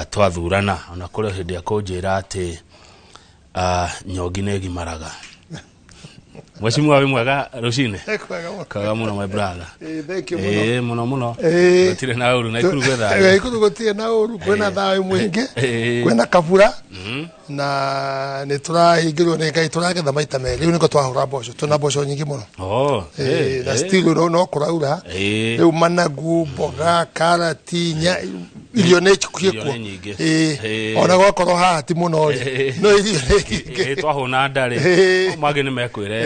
twathurana ona kule hindi ya kunjira ati Nyongi negi maraga Mweshimua we mwega rucine kaga muno my brother thank you muno gutire na uru na ikuru gwetha ikuru gutire na uru kwena thawe mwingi kwena kabura na ni turahingirwo ni Ngai turagetha maita meri riu niko twahura mboco tuna mboco nyingi muno na still no kuraura riu managu mboga karati nya irio ne chikuiekwo ona gwakorwo hati muno no irio twahuna ndari mage ni mekwire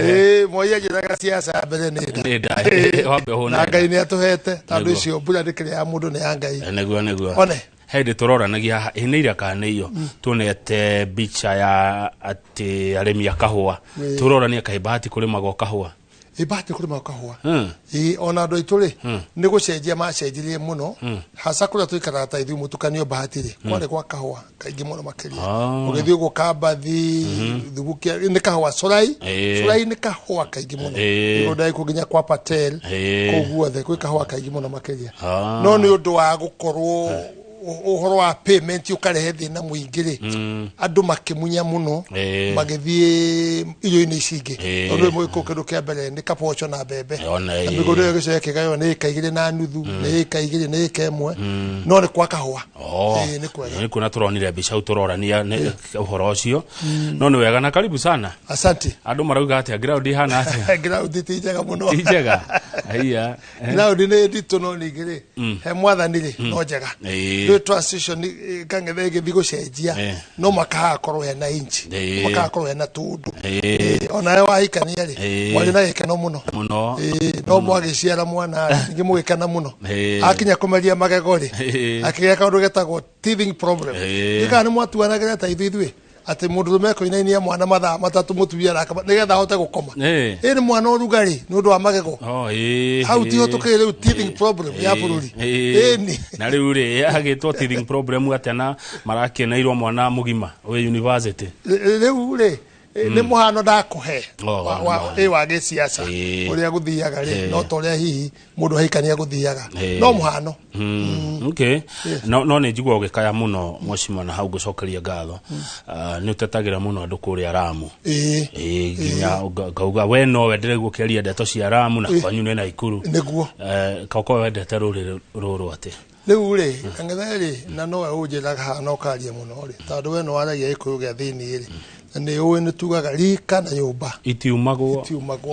moya njiraga siasa mbere ni ndai wambe huna Ngai ni atuhete tondu icio mbura ndikire ya mundu ni ya Ngai neguo one hede turoranagia hineira kana iyo tunete bicha ya ati aremi ya kahua turorania kaibati kurima go kahua ibati kurima kahua ona ndo itule ni gucenjia macenjirie muno hasa kula tuikara ta ithu mutukanio bahatire kwale kwa kahua kaingi muno makiria ugithio go kabathi thubukia ni kahua sorai ni kahua kaingi muno ndai kuginya kwa patel koguothe kwi kahua kaingi muno makiria no ni undu wa gukorwo uhoro wa payment ukarehe thina muingire andu makimunya muno magithie irio-ini icingi ondu mwiko kindu kia mbere ni kapocho na bebe na migoro yo gice kigayo ni kaigire na nuthu ni kaigire ni kemwe no ni kwa kahua ni kwega ni kuna turonire bica uturorania ni uhoro ucio no ni wega na karibu sana asante andu marauga ati ground hana ati ground tijega muno tijega aiya ground ni ndito no nigire he mwathanire no njega transition kangethege bigo cenjia no makaha korwo hena inchi makaha korwo hena tundu ona wa hikania ri mwali na ikeno muno no mwagiciara mwana ngi mugikana muno akinya kumeria magegori akiya kaundu getagwo teething problem ikana mwatuanagira ta ithuithwe ati mundu meko inainia mwana mathaa matatu mutubia rakaba nigetha hote gukoma ni mwana urugari nundu wa magego how ti hotukire riu teething problem ya bururi ni na riu ri agitwo teething problem atana marakenairwo mwana mugima we university riu ri ni muhano ndakuhe wa gisiasa uria guthiaga ri no toria hihi mundu haikania guthiaga no muhano okay no ni njigwa ugikaya muno mwashima na hau gucokeria ngatho ni utetagira muno andu kuria Ramu ginya gauga we no wendere gukeria ndeto cia Ramu na kwanyu ni na Ikuru niguo kako wendete ruru ati riu ri kangetheri na no unjiraga hana ukaria muno ri tondu we no waragia Ikuru gya thini ri ni uwe ni tugaga rika na nyumba itiumagwo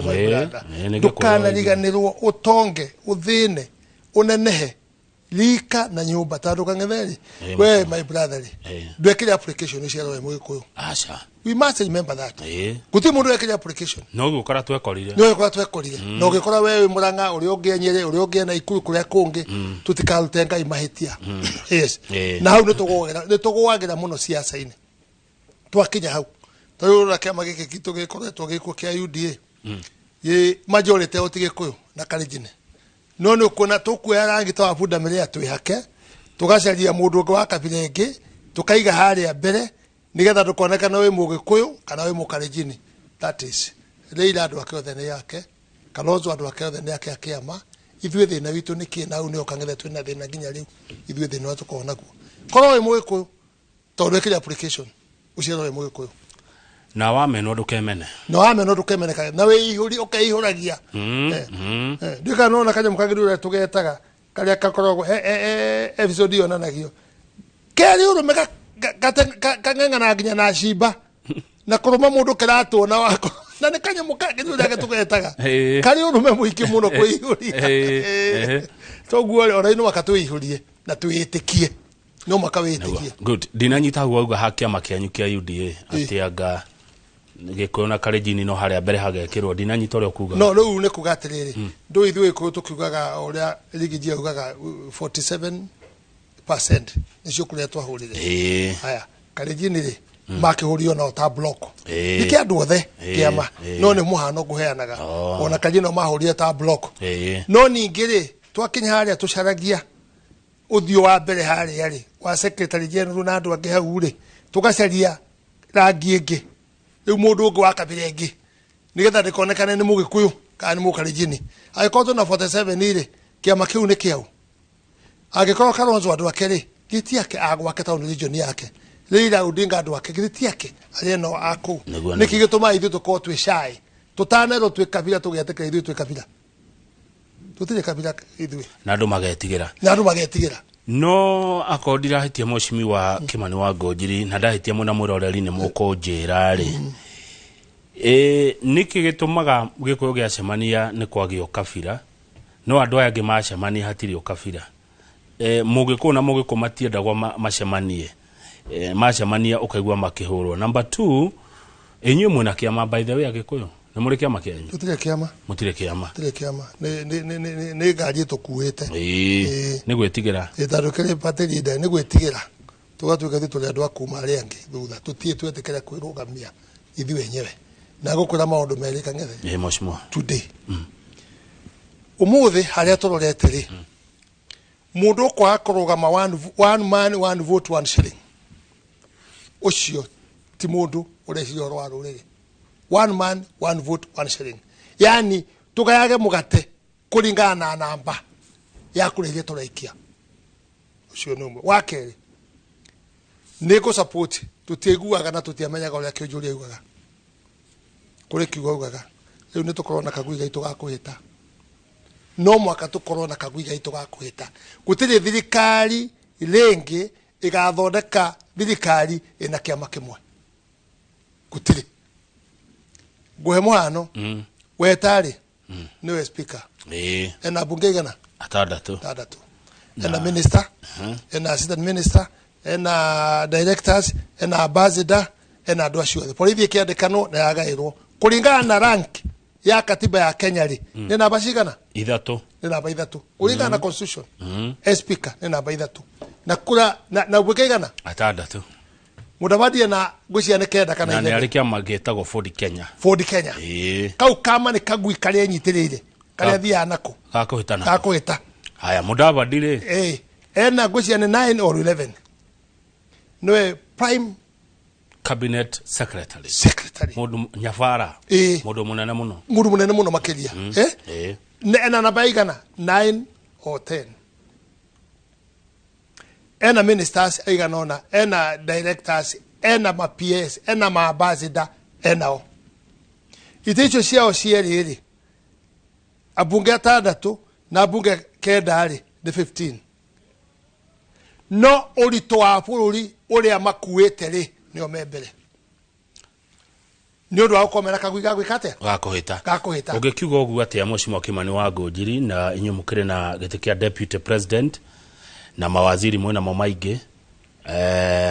my brother dukana riganirwo utonge uthine unenehe rika na nyumba tondu kangetheri we my brother ndwekire application cia roe mwikuyu acha we must remember that guti mundu ekire application no gukora twekorire no gikora we Muranga uri ungenyere uri ungena Ikuru kuria kungi tutikarutenga imahitia yes na hau ni tugwagira muno siasa-ini twakinya hau tayura kama giki kitu gikoretwo giko kia UDA ye majority otigikuyu na Kalenjin no ni kuna tukuya rangi twabunda mere atwihake tugacaria mundu wa kabila ingi tukaiga haria mbere nigetha dukonekana we mugikuyu kana we mukalenjin that is Leila andu akiothe ni yake Kalonzo andu akiothe ni yake akiama ithuĩ thina witu ni kina u ni okang'ethe twina thina nginya riu ithuĩ thina watu kona guo korwo we mugikuyu tondu ekire application uciaro we mugikuyu na wameno ndukemene na we ihuri ukeihuragia ndika no na kanya mukagiru tugetaga karia kakorogwo episode yo nanagio keri uru meka kang'ang'ana nginya na shimba na kuruma mundu kiratu na wako na ni kanya mukagiru rake tugetaga kari uru me muiki muno kuihuria toguo ora ino wakatuihurie na tuitikie no makawitikie good dinanyita huwa hakia makianyu kia UDA atianga gikuyu na Kalenjin no haria mbere hagekirwo dinanyita uri kuga no riu ni kugatiriri ndu ithuĩ ko tukiugaga uria rigijia ugaga 47% nicio kuria twahurire haya Kalenjin ri makihurio na ta block niki andu othe kiama no ni muhano guheanaga ona Kalenjin mahurire ta block no ningi ri twakinya haria tucaragia uthio wa mbere haria ri wa secretary general na andu angi hau ri tugacaria rangi ingi riu mundu ungi wa kabila ingi nigetha ndikonekane ni mugikuyu kana ni mukalenjin agikoto na 47 ri kiama kiu ni kiau agikoro Kalonzo andu ake ri giti yake agwake tauni region yake Leila Odinga andu ake giti yake ari no aku niki gituma ithu tuko twi shy tutanero twi kabila tugeteka ithu twi kabila tutire kabila ithu na andu magetigira no akodira hitia moshimi wa Kimani wa Ngojiri na ndahitia muna muroreri ni mukonjira ri niki gitumaga gikuyu gia cemania ni kwagio kabila no andu aya ngimacemania hatiri ukabila mugiku na mugiku matiendagwa macemanie macemania ukaigua makihurwo. Number 2 enyu mwena kiama by the way agikuyu ni muri kiama kianyu tutire kiama ne gaji tukuite ni gwetigira itarukire pateri da ni gwetigira tugatuika tuli andu akuma ari angi thutha tutie twetekera kwirugamia ithi wenyewe na gukura maundu merika ngethe moshimo today umuthi haria turorete ri mundu kwa kurugama one man one vote one shilling ucio ti mundu urecio rwa ruriri one man one vote one shilling yani tugayage mugate kuringana na namba ya kurehia turaikia ucio numwe wakeri niko support tutiguaga na tutiamenyaga uria kionjuri yugaga kuri kiugo yugaga riu ni tukorwo na kagui gaitu gakuhita no mwaka tukorwo na kagui gaitu gakuhita gutire thirikari rengi igathondeka thirikari ina kiama kimwe gutire guhe muhano wetari niwe speaker ena bunge igana atandatu ena minister ena assistant minister ena directors ena ambassador ena andu acio polithi kiandikano na yagairwo kuringana na rank ya katiba ya Kenya ri ni namba cigana ithatu ni namba ithatu kuringana na constitution speaker ni namba ithatu na kura na bunge igana atandatu mudavadi na gucia ne kenda kana ile na arikia magetagwo Ford Kenya kau kama ni kagui kare nyitirire kare thia nako gakuhita haya mudavadi ri ena gucia ne 9 or 11 no prime cabinet secretary mudu nyafara mudu munene muno makiria ena namba igana 9 or 10 ena ministers aiganona ena directors ena ma PS ena ma ambassador ena o iticho ciao cieri abunge atandatu na abunge kendari the 15 no urito wa bururi uria makuite ri nio membere ni undu wa gukomera kagui gagwikate gakuhita ugikiuga ugu atia Mheshimiwa Kimani wa Ngojiri na inyu mukire na giti kia deputy president na mawaziri mwena momaige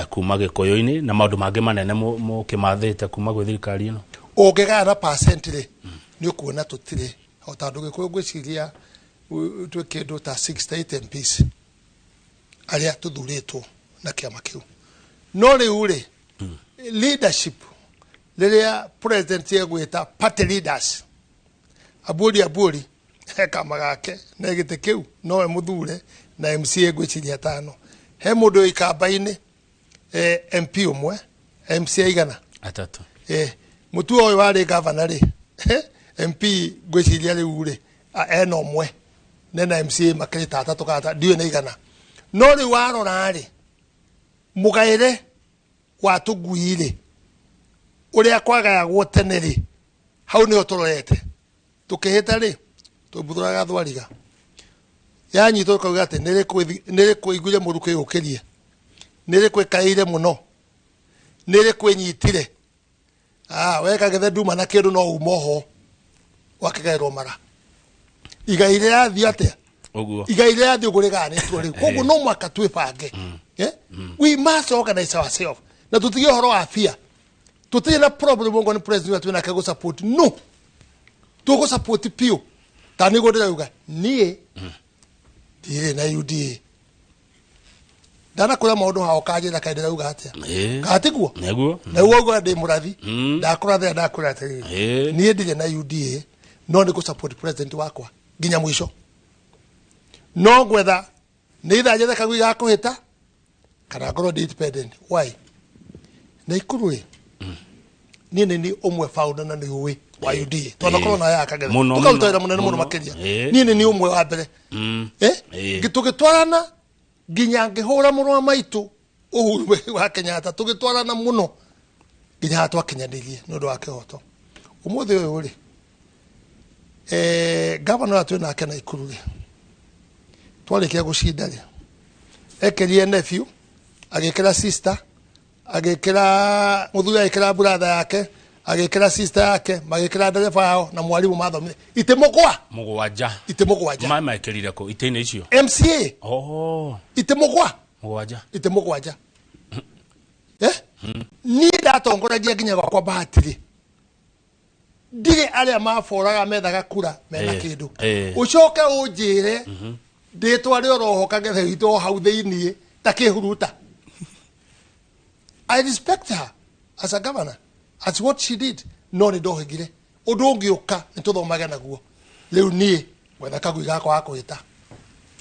kuma gikoyo-ini na maundu mangi manene mukimathite kuma gwi thirikari ino ungegana percent ri ni ukuona tutire otandu gikoyo gwiciria twe kindu ta 68 MPs aria tuthuritwo na kiama kiu no riu ri leadership liria president yegwita party leaders aburi kama gake na gite kiu no muthure na MCA gwiciria tano he mundu ikamba-ini MP umwe MCA igana atatu mutu oyo wari governor ri MP gwiciria riu ri eno umwe nena MCA makirita atatu kata ndiwe na igana no riu warora ri mugaire watuguire uria kwagayagwo tene ri hau ni otororete tukihita ri tubuthuraga thwariga yanyi to kauga ati nire kuiguire muruke ukirie nire kwekaire muno nire kwenyitire weka gethe nduma na kindu no umoho wakigairwo mara igaire yathi atia uguo igaire yathi ugurigane twari koguo no mwaka twipange we must organize ourselves na tutige horo afia tutige na problem ngo ni president wena kago support no tugo support pio tani godera uga nie dire na UDA dana kula maundu hao kaje na kaidera uga atia katiguo neguo na ugo ndi murathi ndakura tiri nie dire na UDA no ni go support president wakwa ginya mwisho no gwetha ni thaje thaka gwi gakuhita kana ngoro independent why na ikurwe ni umwe founder na ni uwe wa UDA tona korona ya kagere tukautoira munene muno makiria ni umwe wa mbere gitugitwarana ginya ngihura murwa maitu Uhuru wa Kenyatta tugitwarana muno ginya hatwa kinyanirie no ndo akehoto umuthe uyu ri governor atu na kana ikururi twarikia gucinda ri ekerie nephew agekera sister agekera muthuri agekera brother yake agekera sister yake magekera ndereba yao na mwalimu mathomire itemogwa mama ekerire ko itene icio MCA itemogwa ni ndatongoragia ginya kwa bahatiri ndire aria maforaga methaga kura mena kindu ucoke unjire nditwa ri orohoka gethe wito hau thiini takihuruta. I respect her as a governor, as what she did. No ni ndohigire undu ungiuka nituthomage naguo riu nie gwetha kagui gakwa akwita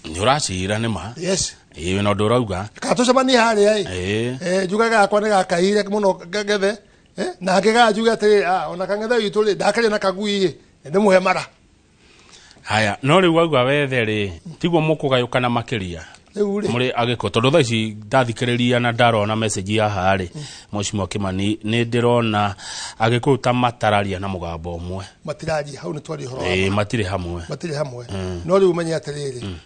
ni uracira ni ma. Yes, no ndurauga ka tucemani haria juga gakwa ni gakaire muno gethe na ngega juga atiri ona kangethe witu ri ndakari na kagui ndi muhe mara. Haya no riu wauga wethe ri tiguo mukugayukana makiria muri agiko tondu tha ici ndathikiriria na ndarona message ya hari Mheshimiwa Kimani ni ndirona agiko ta matararia na mugambo umwe matiraji hau ni twari horo matire hamwe no riu menye atiriri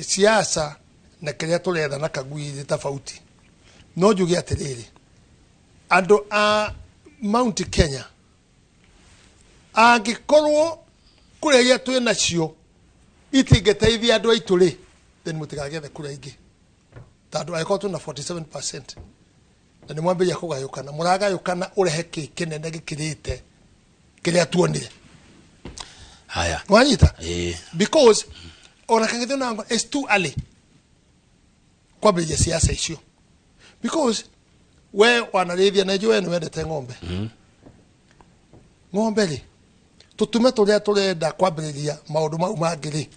siasa na kiria turetha na kagui tofauti no jugi atiriri andu a Mount Kenya angikorwo kuregia twina cio itingeteithia andu aitu ri then mutigagethe kura ingi tondu aiko tuna 47% na ni mwambiria kugayukana muragayukana urehe kinene gikirite kiria tuonire. Haya wanyita because ona kangethe na it's too early kwa bija siasa icio because we wanarithia na jo enu wendete ng'ombe ng'ombe ri tutume turia turenda kwambiriria maundu mau mangiri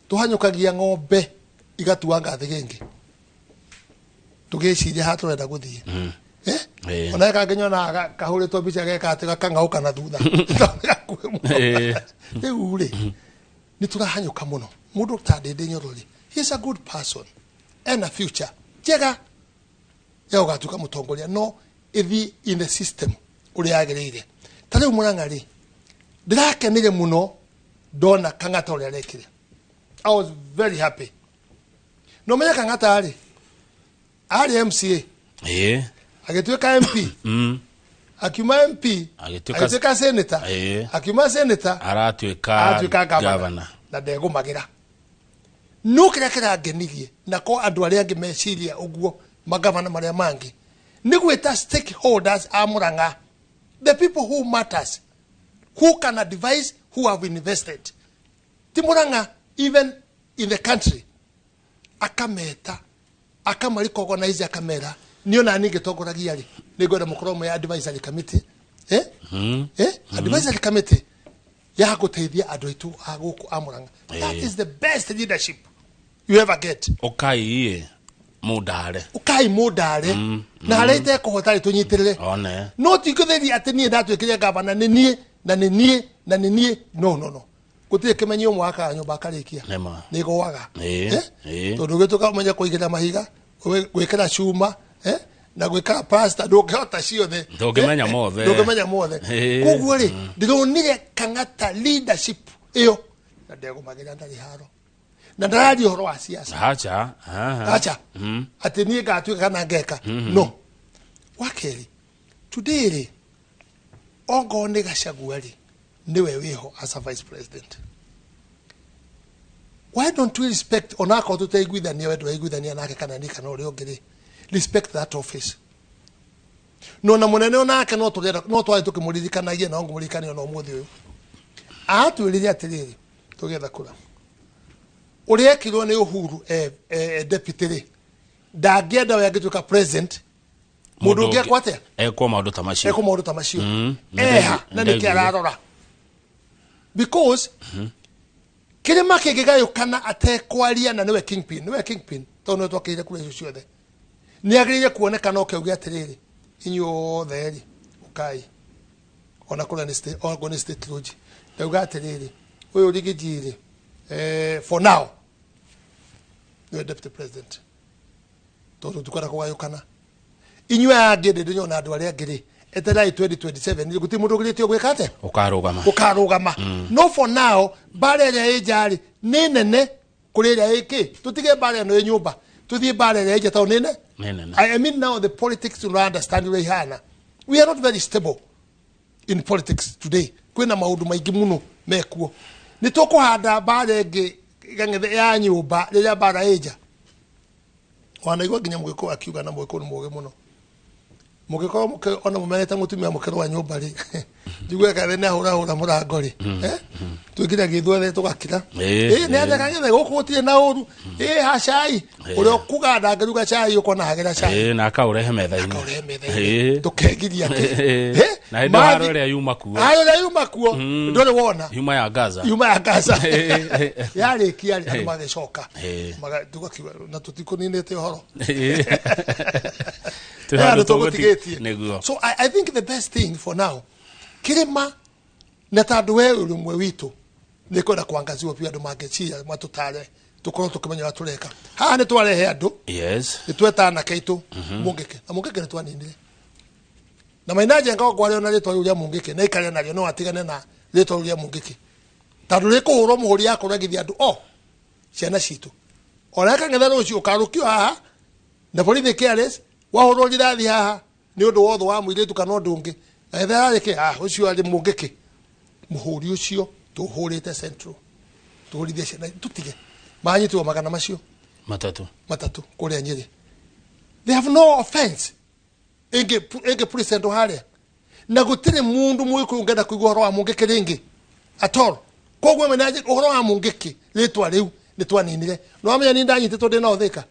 tuhanyukagia ng'ombe igatuanga thigengi tugiciria haturenda guthie ona kangenya na kahuritwo bica geka ati gakangauka na thutha riu ri ni turahanyuka muno mundu tandinde nyorori he is a good person and a future jega ya ugatuka mutongoria no ithi in the system uri agirire tari umuranga ri ndirakenire muno ndona Kang'ata uri arekire. I was very happy. No menya Kang'ata ari MCA agituika MP akiuma MP agituika senator akiuma senator aratuika governor na ndego magira no kira ngenirie na ko andu aria angi meciria uguo magavana maria mangi ni gwita stakeholders a Murang'a, the people who matters, who can advise, who have invested ti Murang'a even in the country akameta akamari organize akamera niyo na ninge togoragia ri nigwenda mukoromo ya advisory committee advisory committee ya guteithia andu aitu aguku a Murang'a. That is the best leadership you ever get. Ukai mudare na arete kuhotari tunyitirire no tikutheri atini ndatwikire gavana ni nie no gutire kimenyo mwaka nyumba karikia nigo waga tondu gituka menya kuigira mahiga gwikira cuma na gwikira pasta ndungihota ciothe ndungimenya mothe koguo ri ndironire Kang'ata leadership iyo na ndego magira ndari haro na ndarari horo wa siasa acha ati nie gatuika kana ngeka no wakeri today ri ongo ni Gachagua ri niwe wiho as a vice president. Why don't we respect onako tutaiguithania wedu aiguithania nake kana ni kana uri ongiri respect that office no na munene onake no turera no twari tukimuririkanagia na ongo muririkania no muthi uyu atwiriria atiriri tugetha kura uri ekirwo ni Uhuru deputy ri ndagienda we agituka president mundu ungi akwate ekwa maundu ta macio na nikiararora because kirima kigigayukana atekwaria na niwe kingpin tono twakire kure icio ciothe ni agirire kuonekana ukeugia atiriri inyo theri ukai ona kula ni state lodge euga atiriri uyu rigijiri for now you deputy president tondu tukora kugayukana inywe angi ndi nyona andu aria ngiri eterai 2027 ni guti mundu ugirite gwikate ukarugama no for now bare ya ejari ni nene kuri ya iki tutige bare no nyumba tuthie bare ya eje tawo nene I mean now the politics to understand we hana we are not very stable in politics today kwina maundu maingi muno mekuo ni tukuhanda bare ngi gangethe ya nyumba riria bara eja wana igwa ginya mugiko akiuga na mugiko ni muge muno mugiko muke ona mumeneta mutumia mukero wa nyumba ri jigwe ka thena hura murango ri tugira githwethe tugakira ni atheka ngethe gukutire na uru hacai uri okuganda ngaruga cai ukona hagera cai na akaurehe metha-ini tukegiria na ndo haro ria yuma kuo ndore wona yuma ya Gaza yari kiari andu magecoka tugakiwa na tutikuninete horo so I think the best thing for now kirima na tandu we urumwe witu ni kwenda kuangaziwa pia andu mangechia matutare tukorwo tukimenya atureka ha ni twarehe andu ni twetana kaitu mungike na mungike ni twaninire na mainaje ngao kwa leo na ritwa uria mungike na ikare naryo no atigane na ritwa uria mungike tandu riko huro muhuri yako ragithia andu ciana citu oreka ngetha rucio ukarukio haha na borithi careless wahoro rirathi haha ni undu wothe wa muiritu kana undu ungi etha arike ucio ari mungike muhuri ucio tuhurite central tuhurithie ciana tutige manyitwo magana macio matatu kuria Nyeri they have no offense enge president hale na gutire mundu muiku ngenda kuigwa horo wa mungike ringi atol kogwe menaje horo wa mungike ritwa riu ni twaninire no amenya ni ndanyititwo ndi na uthika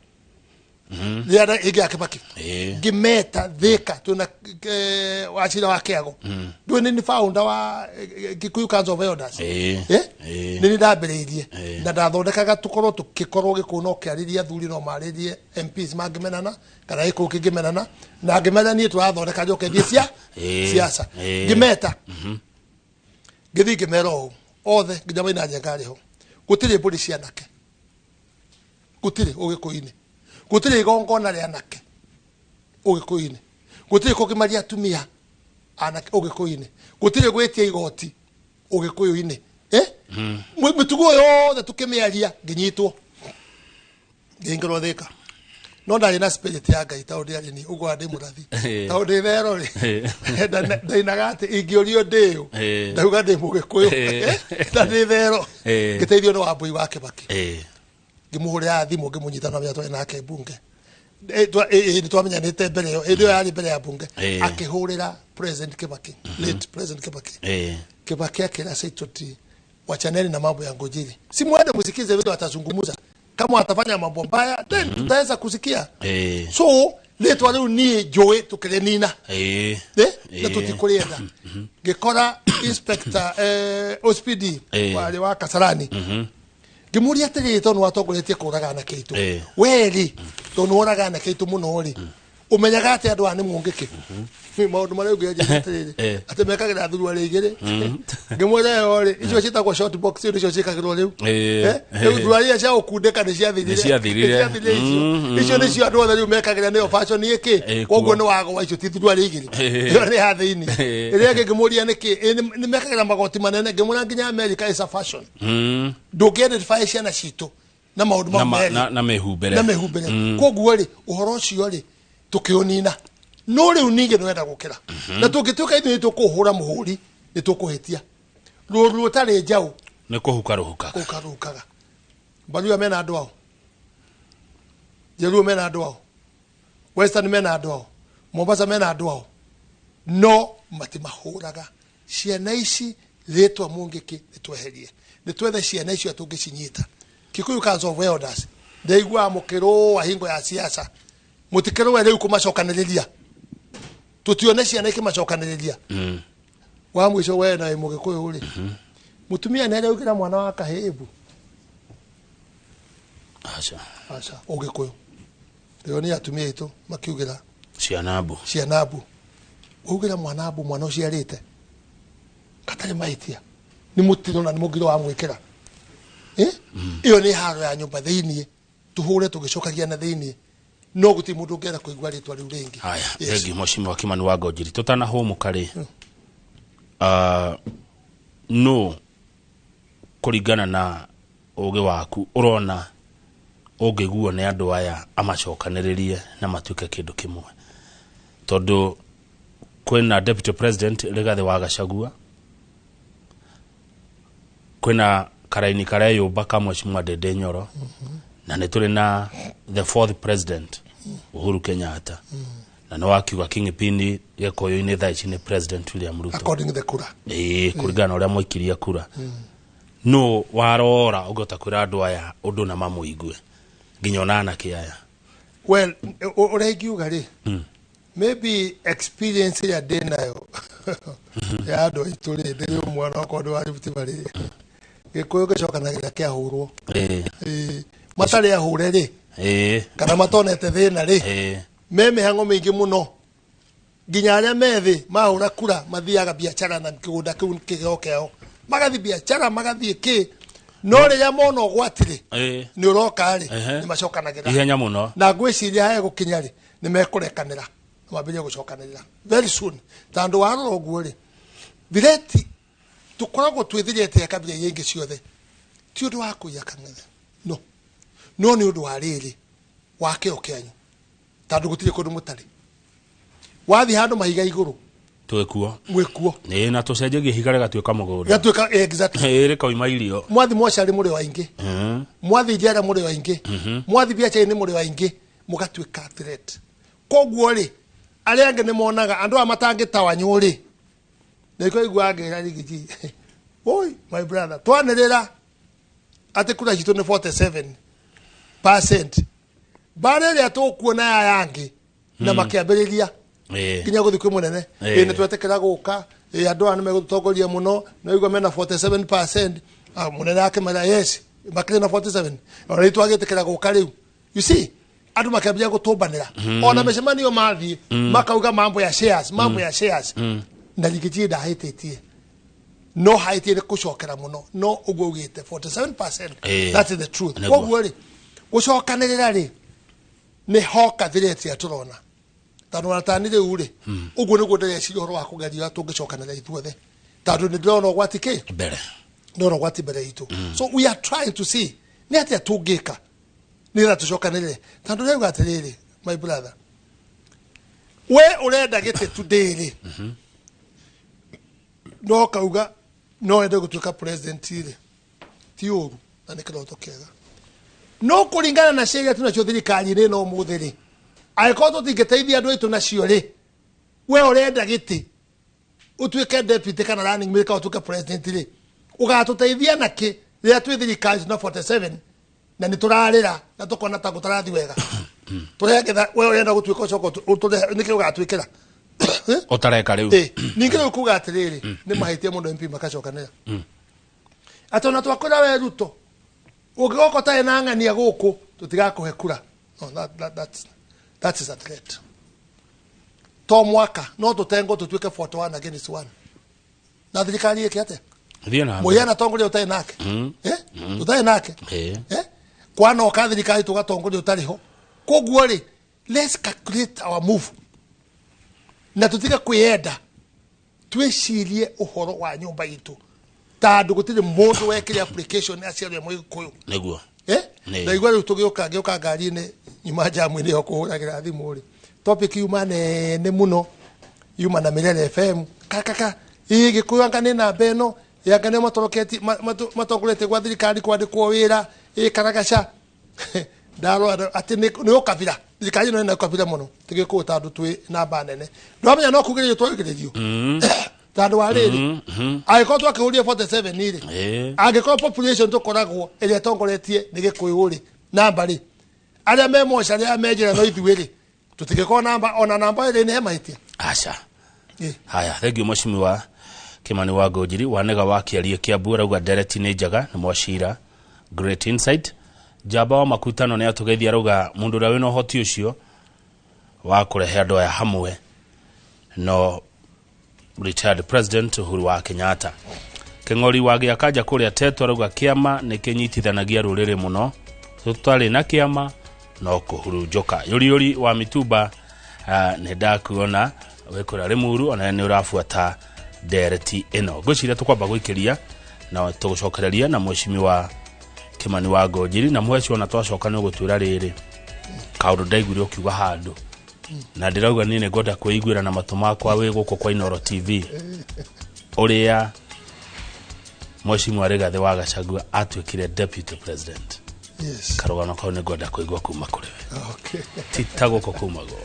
Liada igi akibaki gimeta thika tuna wachira wa kiago ndwe ni founder wa Kikuyu Council of Elders ni ndambiriirie na ndathondekaga tukorwo tukikorwo gikuno kiariria thuri no maririe MPs magimenana kana iko kigimenana na ngimena ni twathondeka njoke thie siasa gimeta githi gimero othe ngijama ina njengari ho gutire bodi cianake gutire ugikuini gutire gongona ria nake ugikuini gutire kugimaria tumia anake ugikuini gutire gwetia igoti ugikuyuini mitugo yothe tukimiaria nginyitwo ngingirwo thika no ndari na spirit ya Ngai taudi ari ni ugwa ndi murathi taudi thero ri ndainagate ingiorio ndio ndauga ndi mugikuyu ndari thero giteithio no wambui wake baki gimuhurira thimu ngimunyitana bya twa nake bunge twamenya nite mbere yo ndio yari mbere ya bunge akihurira president Kibaki late president Kibaki akira saitoti wachaneni na mambo ya ngojiri si mwende msikize video atazungumza kama atafanya mambo mbaya then tutaweza kusikia so letwa leo ni joe tukilenina na tutikurienda gikora inspector OSPD wale wa Kasarani gimuri atiri tonu watogoretie kuraga na keitu weri tonu oraga na keitu muno ri umenyaga ati andu ani mungike maundu mari ugeje atiri atemekagira thuru ari igire ngimwera yori icio citagwo short box icio cikagirwo riu thuru ari cia ukundeka ni ciathirire icio ni cio andu othe riu mekagira ni fashion iki koguo ni wago icio ti thuru ari igire iyo ni hathini iria ngimuria niki ni mekagira magoti manene ngimura nginya America is a fashion ndugende fashion na cito na maundu na mehumbere koguo ri uhoro ucio ri tukionina no riu ninge no enda gukira na tungituka ithu ni tukuhura muhuri ni tukuhitia ruru utari njau ni kuhukaruhukaga balu amena andu ao jeru mena andu ao western mena andu ao Mombasa mena andu ao no matimahuraga ciana ici ritwa mungiki nitweherie nitwethe ciana icio atungicinyita Kikuyu Council of Elders ndeigua mukiro wa hingo ya siasa mutikero wa riu kumacokaniriria tutione ciana ikimacokaniriria wa mwisho we na mugikuyu uri mutumia nere ugira mwana wa kahebu acha ugikuyu rero ni atumia itu makiugira cianabu ugira mwana uciarite katari maitia ni mutino na ni mugiro wa mwikira iyo ni haro ya nyumba thiini tuhure tugicokagia na thiini no guti mundu ngera kuigwa ritwa riu ringi. Haya, regi Mheshimiwa Kimani wa Ngojiri tutana homu kare. No kuringana na uge waku urona ungiguo ne andu aya amacokaniririe na matuke kindu kimwe tondu kwina deputy president Rigathi wa Gachagua, kwina karaini karayo baka Mheshimiwa Dede Nyoro, na nituri na the fourth president Uhuru Kenyatta, na no akiuga King'ipini yekoyo ini thaici ni president William Ruto according to the kura kurigana uria moikiria kura. No warora ugota kwira andu aya undu na mamuigue nginya onana kiaya. Well, uregiuga ri maybe experience ya denayo ya andu ituri ndiri mwana okondo wa Rift Valley gikuyu gicokanagira kia hurwo matari ya hure ri kana matonete thina ri meme hango mingi muno nginya aria methi mahura kura mathiaga biashara na kigunda kiu kigokeo magathi biashara magathi ki no ri ya mono gwatire ni uroka ri ni macokanagira ihenya muno na gwiciria haye gukinyari ni mekurekanira mabire gucokanira very soon tandu waroro oguo ri bireti tukoragwo twithirite kabira yingi ciothe ti undu wa kuya kangethe no ni undu wa riri wake okianyu tandu gutire kundu mutari wathi handu mahiga iguru twekuo mwekuo na tucenjagie higare gatuika muguru gatuika exactly ere kauma irio mwathi mwacari muri wa ingi mwathi njera muri wa ingi mwathi biacha ni muri wa ingi mugatuika threat koguo ri aria ange ni monaga andu amatangitawa nyuri niko igwa ngira rigiji oi my brother twanirira ate kura jitu ni 47% bare ya tukuona ya yangi na makiambiriria kinya guthi kwi munene ni twetekera guka andu ane megutongoria muno no igwa mena 47% munene ake mara yes makire na 47 ora itwagetekera guka riu you see andu makiambia gutumbanira ona mecemanio mathi makauga mambo ya shares na ligiji ndahititie no haiti ni kucokera muno no uguo ugite 47%. That's the truth. Uguo ri gucokanirira ri ni hoka thireti aturona tanu atanire ure uguo niguo ndeciria horo wa kugeria tungicokanira ithuothe tandu ni ndona gwati ki mbere ndona gwati mbere itu so we are trying to see ni atia tungika ni ra tucokanire tandu reu gatiriri my brother we urenda gite today ri no kauga no ende gutuika president ire ti uru na nikiroto kega no kuringana na sheria tunacio thirikari ri no muthiri aikoto tingeteithia andu itu nacio ri we urenda giti utuike deputy kana running mate utuike president ri ugatuteithia naki ria twi thirikari na 47 na niturarira na tukona ta gutarathi wega turegetha we urenda gutuika coko nikiro ugatuikira otareka riu ningire kuga atiriri ni mahitie mundo MP makacokanira atona twakora we Ruto ugigokota ina ng'ania guku tutigakuhe kura no that is a threat to mwaka no tutengo tutuike 41 against 1 na thirikari yake ate thiena moyana tongoria utai nake utai nake kwana okathi thirikari tugatongoria utariho koguo ri let's calculate our move na tutika kuyenda twecirie uhoro wa nyumba itu tandu gutire mundu wekire application aciario mwikuyu niguo na igwa tugioka ngari ni nyuma jamu ni okuhuragira thimu ri topic yuma ne muno yuma na Milele FM kaka igi kuyanga ni na beno yakane matoroketi matongolete gwa thirikari kwandikwo wira karagaca daro ati ni okavira thirikari no na okavira muno tigikuo tandu twi namba nene ndwamenya no kugirio twagirerio tandu wariri aiko twakihuria 47 niri agiko population tukoragwo ile tongoretie ni gikuyuri namba ri aria memo sharia mejira no ithuiri tutigiko namba ona namba ile ni hemaitia acha haya thank you Mheshimiwa Kimani wa Ngojiri wanega wakiarie Kiambu rauga direct ni njaga ni mwashira great insight jaba wa makutano ni atugeithia rauga mundu ria wino hoti ucio wa kurehe andu aya hamwe no retired president Uhuru wa Kenyatta Keng'ori wage akaja kuria Teto rauga kiama ni kinyitithanagia ruriri muno tutari na kiama no kuhurunjuka yuri wa mitumba ne ndakuona wekora rimuru ona ne urafuata dereti eno gwicira tukwamba gwikiria na tugucokereria na mweshimi wa Kimani wa Ngojiri na mweshi ona twacoka no gutwira riri kaundu ndaiguire ukiuga handu na ndirauga nine ngoda kuiguira na matuma kwa we guko kwa Inooro TV uria mweshimi wa Rigathi wa Gachagua atwikire deputy president. Yes. Karogano kau ne ngoda kuigwa kuma kuri we. Okay. Titago ko kuma go.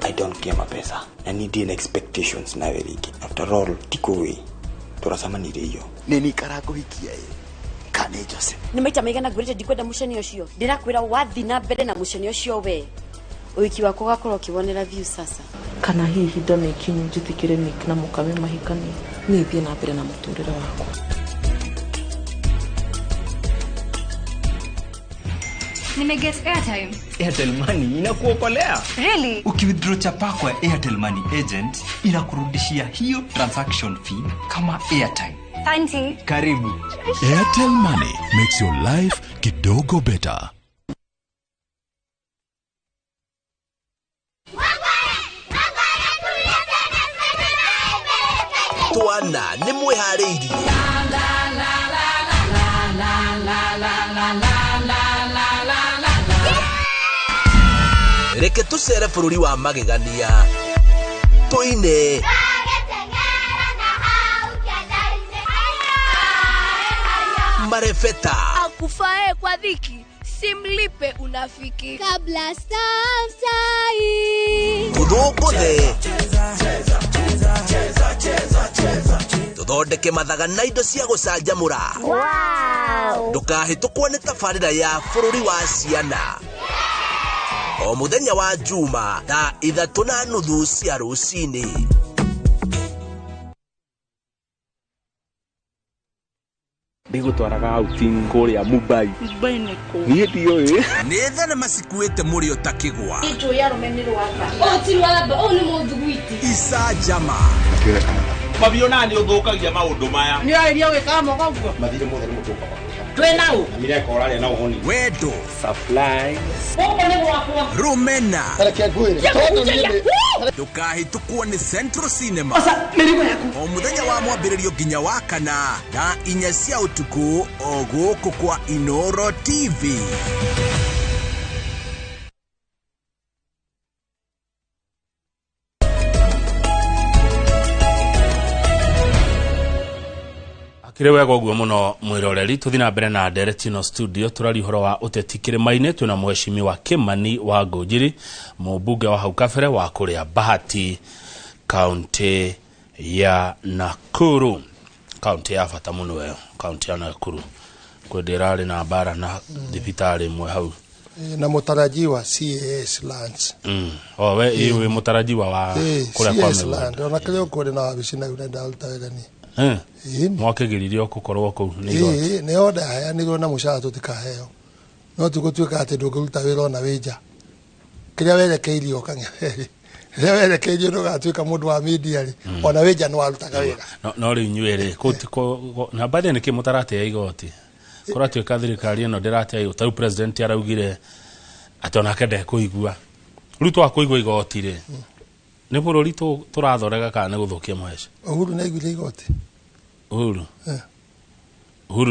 I don't care mapesa. I need an expectations na weriki. After all, tikuwe. Turasamani hiyo. Neni karako hikia Kane Jose. Nimaita maigana ngwirite ndikwenda muceni ucio. Ndirakwira wathi na mbere na muceni ucio we. Uiki wako gakorwo kibonera view sasa. Kana hihi ndone ikinyu njitikire Nick na mukame mahikani. Ni thie na mbere na muturire wako. Nimeguess airtime. Airtel Money inakuokolea. Really? Ukiwithdraw chapa kwa Airtel Money agent inakurudishia hiyo transaction fee kama airtime. Thank you. Karibu. Airtel Money makes your life kidogo better. Tuana ni mwihariri. Reke tucere bururi wa magegania. Tuine. Marefeta. Akufae kwa dhiki, simlipe unafiki. Kabla staftai. Kuduguthe. Tuthondeke mathaga na indo cia gucanjamura. Wow. Ndukahitukwo ni tabarira ya bururi wa ciana. O muthenya wa Juma ta 3:30 cia rucini. Digo twaraga outing kuria Mumbai. Mumbai niko. Ni ndio Ni thenema cikuite muri utakigwa. Itu ya rumeniro waka. O ti wala o ni mudhuguiti. Isa Jama. Mabio nani uthukagia maundu maya. Ni airia weka mogogo. Mathire mothe ni mutuka. Twe nao. Na mire ko rale na uhoni. Wedo. supply. Bobo ni wako. Rumena. Tareke gwire. Todo ni Ndukahitukwo ni Central Cinema. Osa mirigo yaku. O muthenya wa mwambiririo nginya wa kana na 4 cia utuku o guku kwa Inooro TV. Kirewe goguo muno mwiroreri tuthina mbere na Deretino studio turari horo wa uteti kirimaine tuna mweshimi wa Kimani wa Ngojiri mubunge wa haukafere wa kuria Bahati county ya Nakuru county ya fata muno weyo county ya Nakuru kwedirari na bara na dipitari mwe hau na mutarajiwa CAS lands. We iwe mutarajiwa wa kuria kwa CAS land ona kile kuri na wabishina yunda altaegani. Mwakegiririo kukorwo ku ni oda haya ni na mushara tutikaheo no tugotuika ati nduguruta wira na wija kiria werekeirio kang'eri kiria werekeirio ndugatuika mundu wa media ri ona wija no arutaga wira no ri nywere ko na baadhi ni kimutarate ya igoti kuratuika thirikari no ndirate ya utau president araugire atona kende kuigua ruto akuigua igoti ri ni bururi turathorega kana guthukia mwesh Uhuru na igire igoti Uhuru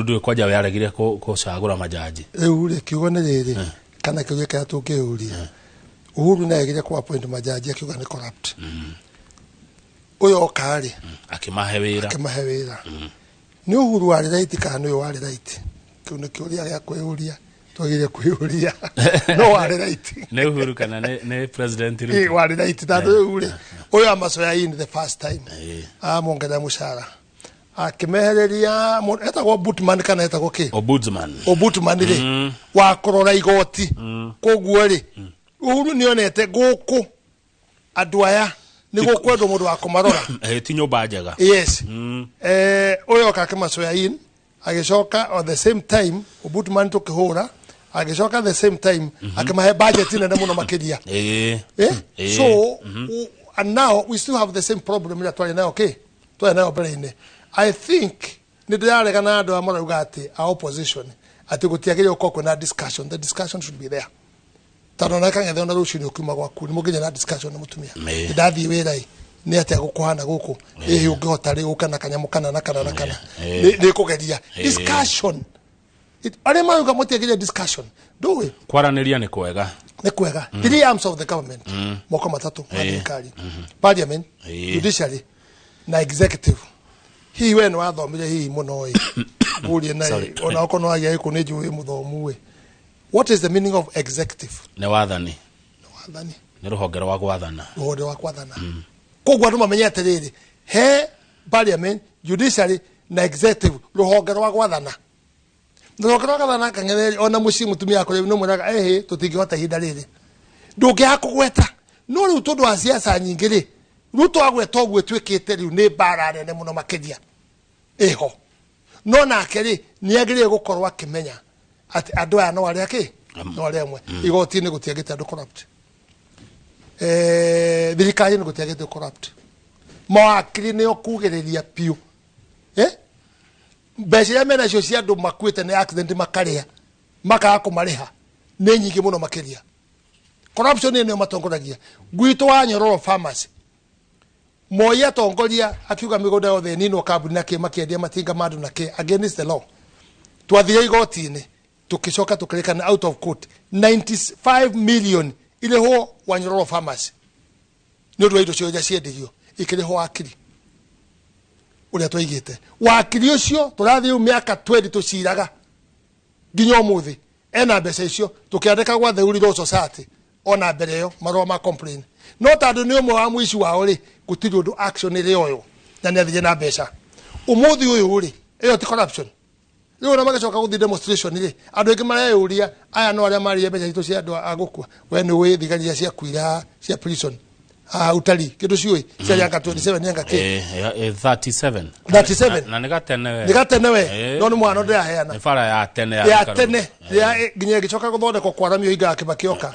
ndio kwaja yaregire ko cagura majaji uri kiugo ni riri kana kiugo kia tukiuria Uhuru na igire kwa appoint majaji kiugo ni corrupt uyo kari akimahe wira ni Uhuru wari right kana uyo wari right kiugo kiuria ya kwiuria twagire kwiuria no wari right ne Uhuru kana ne president Ruto wari right tatu uri uyo amasoya in the first time mongera mushara akimehereria etagwo Bootman kana etagwo ki Ombudsman ri wa korora igoti koguo ri Uhuru nionete guku andu aya ni gukwendo mundu wa kumarora ti nyumba njega yes uyo kakemasoya in agicoka at the same time Ombudsman tukihura agicoka the same time akamahe budget ina muno makiria so and now we still have the same problem that twali na okay twali na operate. I think ni direga na ando amara ugati our opposition ati gutiagire ukoko na discussion. The discussion should be there. Tanona kanga thona rushini ukuma gwaku ni muginya na discussion na mutumia ndathi wirai ni ati gukuhana guku ungihota ri ukana kanyamukana na kana ni kugeria discussion ale mayuga mutiagire discussion dowe kwaraniria ni kwega 3 arms of the government moko matatu serikali parliament judiciary na executive hi wenu wathomire hi muno urie na ona okono aya iko ne juwe muthomu we. What is the meaning of executive? Ne wathani ne ruhongero wa gwathana kogwa nduma menyete riri he parliament judiciary na executive ruhongero wa gwathana kangere ona muci mutumia akore no muraga tutingihota hinda riri ndungi hakugweta no riu tondu wa siasa nyingi ri ruto agweta ogwe twikite riu ni bara nene muno makiria eho no nake ri ni agire gukorwa akimenya ati andu aya no ari aki no ari amwe igoti ni gutiagite andu corrupt thirikari ni gutiagite corrupt mawakiri ni okugiriria piu Beshia mena cio andu makuite ni accident makaria makaga kumariha ni nyingi muno makiria. Corruption ni matongoragia gwito wa Nyororo Farmers moya tongoria akiuga migoda yothe nino kabuni na makiendia matinga mandu na against the law twathire igoti-ini tukicoka tukirekana out of court 95 million ile ho wa Nyororo Farmers ni ndu indo cio ciendigio ikire ho akiri uria twaigite wakiri ucio turathie miaka 20 tuciraga nginya umuthi ena mbeca icio tukiandika gwa the Urido Society ona mbere yo marwa ma complain no tandu ni umwe wa mwici wao ri gutiri undu action iri oyo na ni athie na mbeca umuthi uyu ri iyo ti corruption riu na magacoka guthi demonstration ri andu ingi mareyuria aya no aria mari mbeca itu cia andu agukua we ni wi thigaria cia kuira cia prison utali kidu cioi cia yanga 27 yanga ke 37 na nigatenewe no ni mwana ndia heana ifara ya tene ya nginya gicoka guthondeko kwaramio inga akibakioka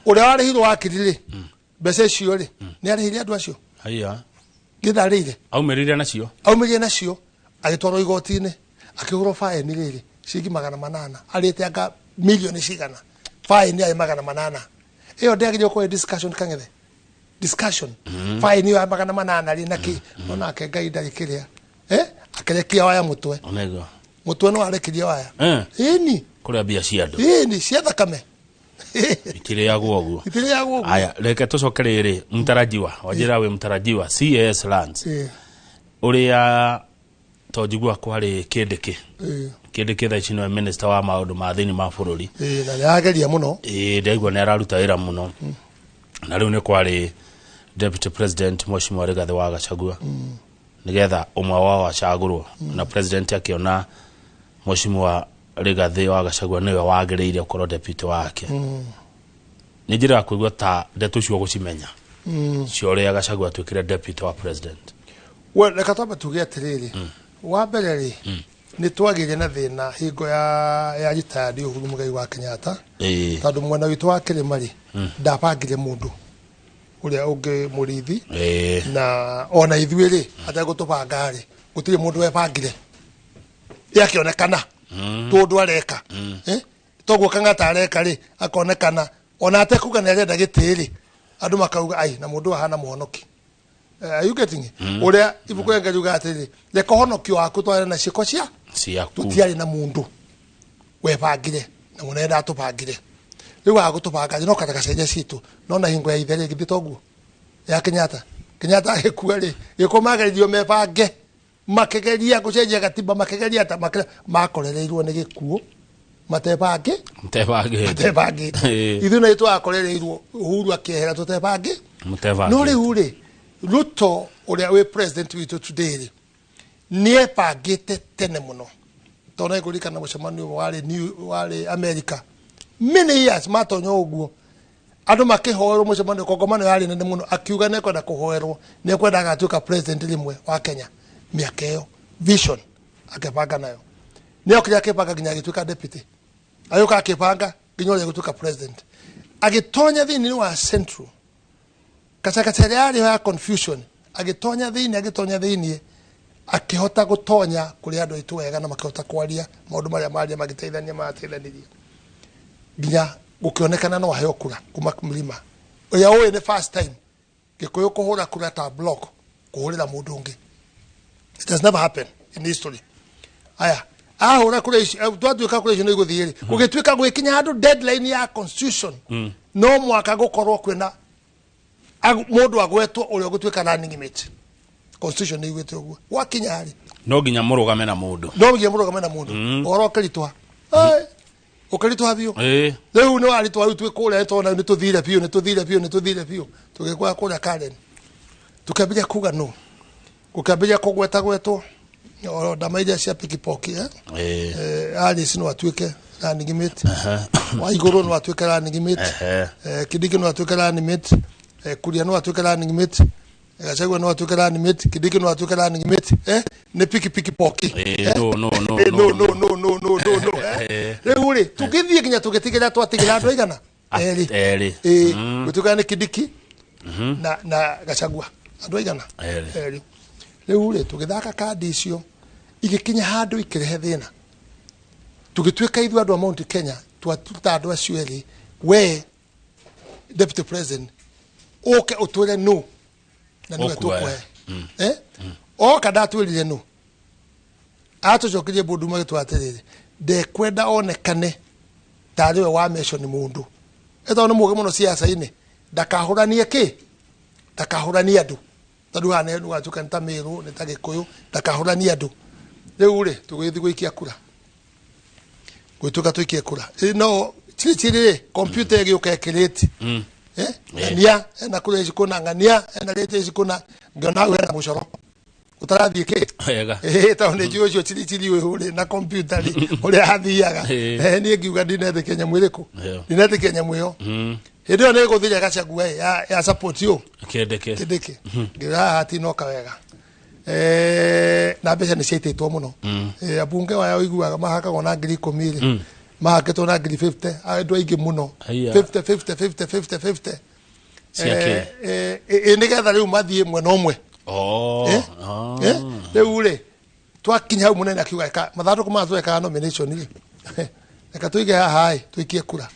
uria wari hiro wakirire mbeca cio ri ni ari hiria andu acio haya githarire aumirire nacio agitwaro igoti-ini akihuro fine riri cigi 800 arite anga milioni cigana fine ya 800 iyo ndiagire ko discussion kangethe discussion fine ya 800 ri naki ona akenga indari kiria akerekia waya mutwe onego mutwe no arekiria waya ni kuria bia cia andu ni cia thakame itire yaguo oguo aya reke tucokerere mtarajiwa wajira we mtarajiwa CS Lands uria tojigwa kwari kindiki tha ici no minister wa maundu ma thini ma bururi na yageria muno ndaigua ni araruta wira muno na riu ni kwari deputy president Mheshimiwa Rigathi wa Gachagua nigetha umwe wao acagurwo na president akiona Mheshimiwa Rigathi wa Gachagua niwe wagiriire ukorwo deputy wake ni njira kuigua ta ndeto cio gucimenya cio ria Gachagua twikire deputy wa president reka twambe tuge atiriri wa mbere ri ni twagire na thina hingo ya ritadi Uhuru Muigai wa Kenyatta tondu mwena witu wa Kirima ri ndabangire mundu uria ungi murithi na ona ithuĩ ri atagutubanga ri gutire mundu webangire yakionekana tondu areka toguo kang'ata areka ri akonekana ona atekuga ni arenda gitiri andu makauga ai na mundu ahana muhonoki you getting uria ibuko engaruga atiri reka honokio waku tware na ciko cia tutiari na mundu webangire na munenda atubangire riu agutubanga no kata gacenja citu no na hingo ya ithere githi toguo ya Kenyatta agikua ri gikomageririo mebange makegeria gucenjia gatiba makegeria ta makorereirwo ni gikuo matebange ithu na itu akorereirwo Uhuru akihera tutebange no riu ri Ruto uria we president witu today ni ebangite tene muno tona igurikana mucemanio wari America many years matonyo uguo andu makihoerwo mucemanio kongomano yari nene muno akiuga ne kwenda kuhoerwo ne kwenda agatuka president limwe wa Kenya miaka iyo vision akabanga nayo ni okija kipanga ginya gituka deputy ayoka akipanga ginyole gutuka president agitonya thini wa central kasakatari ari ha confusion agitonya thini akihota gutonya kuri andu itu wega na makihota kwaria maundu maria maria magiteithania mateithanirie ginya gukionekana no hayo kura kuma mlima oya owe the first time gikuyu kuhura kura ta block kuhurira mundu ungi. It has never happened in history. Aya ahura kura twatuika kura icio no iguthiiri gugituika gwikinya handu deadline ya constitution no mwaka gukorwo kwina mundu agwetwo uri gutuika running mate constitution ni igwetwo guo wakinyari no ginya murugame na mundu orokeritwa ukaritwa bio leo no aritwa utwe kule tona ni tuthire pio tugekwa kule Karen tukabija kuga no ukabija kugwetwo ndamaija cia pikipoki ali sino atwike running mate wa igoro no atwike running mate kidiki no atwike running mate kuria no atwike running mate Gachagua no atwike running mate kidiki no atwike running mate ne pikipoki no Reuri tukithie kinya tugitigira twatigira andu aigana eri gutukana kidiki na Gachagua andu aigana eri reuri tugithaka kadi icio igikinya handu ikirehe thina tugitwika ithu andu a Mount Kenya twatuta andu acio eri we deputy president oke utwire no na niwe tukwe o kada twirire no atocokirie bundu mwe twatirire de kwenda onekane tariwe wa mention mundu eto no muge muno siasa ine dakahuranie dakahuranie andu tondu hane ndu atuka ntamiru nitagikuyu dakahuranie andu riu ri tugithi gwikia kura gwituka twikie kura no chiri computer igiuka ekiriti ngania na kura ikuna ngania na lete ikuna ngona we na mucoro utarathie ke taone jojo chiri we uri na computer uri hathiaga ni ngiuga ndinethe Kenya mwiriku ndinethe Kenya mwiyo hindo ne guthira Gachagua ya support yo kideke ngira hati no kawega na mbeca ni ciaititwo muno abunge wa oiguaga mahakagwo na ngiri 10 mahaketwo na ngiri 50 andu aingi muno 50 nigetha riu mathie mwe no mwe riu ri twakinya hau munene akiuga mathanduku matweka nomination ri reka tuige haha twikie kura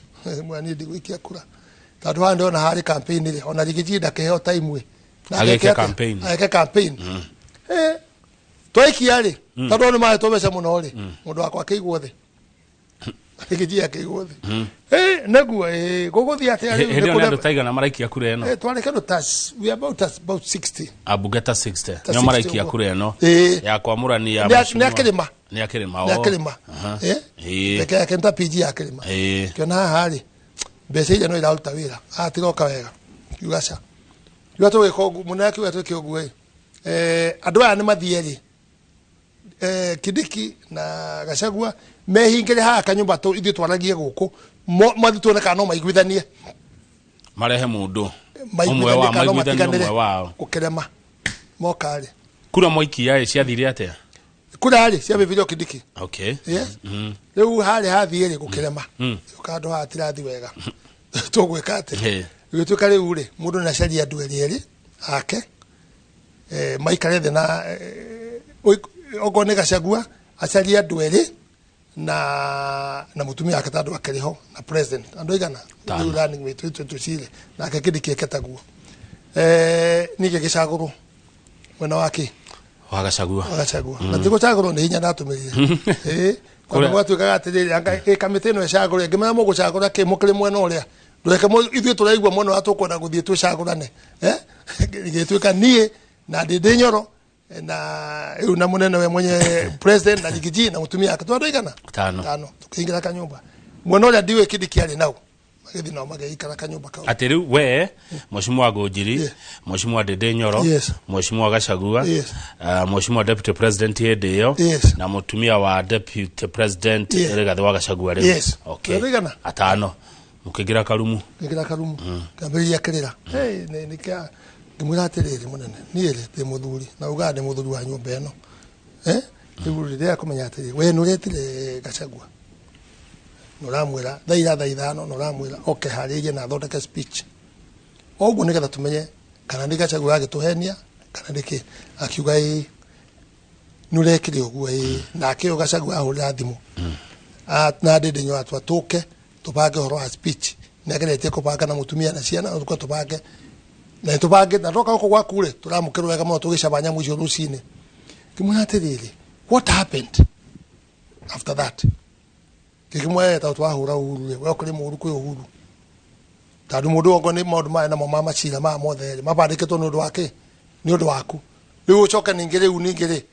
mwani ndi gwikia kura tondu hande ona hari campaign ri ona rigijinda keheo time we ageke campaign twikia ri tondu ni mahe tobesa muno ri mundu wakwa keigwo thi rigijia keigwo thi neguo guguthia atia ri hindo ndu taigana maraikia kura eno twareke no tas we about 60 abugeta 60 nyo maraikia kura eno ya kwamurania ni akirima reke kenta PG akirima kiona hari mbeca ija no iraruta wira atigoka wega yugaca yugato wiko munaki wetu kioguo andu aya ni mathieri Kidiki na Gachagua mehingire ha kanyumba to ithu twaragie guku mathitone kana no maiguithanie marehe mundu umwe wa maiguithanie umwe wao ukirema mokari kura moikia ciathire atia kura ari cia video Kidiki yes riu hari hathiire gukirema ukando hatirathi wega tugwika ati gituka riu ri mundu na caria andu eri ake maikare the na ogone Gachagua acaria andu eri na mutumia ake tandu akiriho na president andu igana riu running mate tucire na ake Kidiki eketaguo nige gicaguru mwena wake wa Gachagua na tigo chaguru ni hinya natumirire kwa watu kagatiri anga kamite no ecaguru ngimenya mugo cagura ke mukire mwena uria ndureke ithu turaigwa mwena atukwenda guthie tu cagurane gituika nie na Ndindi Nyoro na una munene we mwenye president na Ligiji na mutumia akatwado igana tano tukiingira kanyumba mwena uria ndiwe Kidiki ali nao magithi no magaikara kanyumba kao ati riu we mheshimiwa Gojiri mheshimiwa Ndindi Nyoro mheshimiwa Gachagua mheshimiwa deputy president Edeyo na mutumia wa deputy president Rigathi wa Gachagua riu atano mukigira karumu kambiria kirira ni kia ngimuratiriri munene niere te muthuri na ugade muthuri wa nyumba eno riu riria kumenya atiri we nuretire Gachagua no ramwira thaira ithano no ramwira okay harije na thondeka speech oguo nigetha tumenye kana ndi Gachagua agituhenia kana ndiki akiuga nurekire oguo na akio Gachagua ahurira thimu na ndinde nyo atwa tuke tubange horo ha speech nagerete kubanga na mutumia na ciana tuko tubange na tubange na roka uko gwakure turamukirwo wega muno tugicabanya mwicio rucine kimwatiriri what happened after that kikimwe ta twahura uhuru we okuri muhuru kwi uhuru tadu mundu ongo ni maundu maya na mama cira ma mothe mabandikitwo ni undu wake ni undu waku riu ucoka ningire u ningire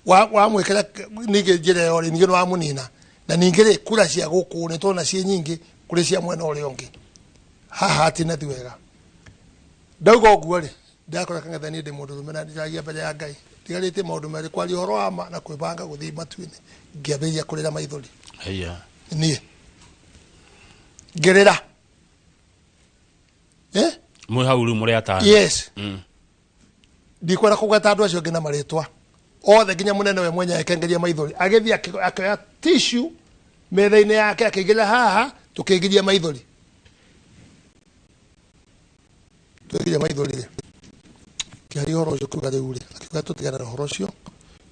wa mwekera ningire njire yori ningire wa munina na ningire kura cia guku ni tona cie nyingi kuri cia mwena uri ongi haha atina thiwega ndauga oguo ri ndakora kangetha ni ndi mundu rumena ndiragia mbere ya Ngai ndigarite maundu mari kwari horo ama na kwibanga guthii matuini ngiabiria kurira maithori nie gerera mwe hauru muri atana yes ndikwara kugata andu acio ngina maritwa othe nginya munene we mwenya ekengeria maithori agithia akaya tissue metha-ini yake akigira haha tukigiria maithori kiari horo ucio kuga riu ri akiuga tutigana na horo ucio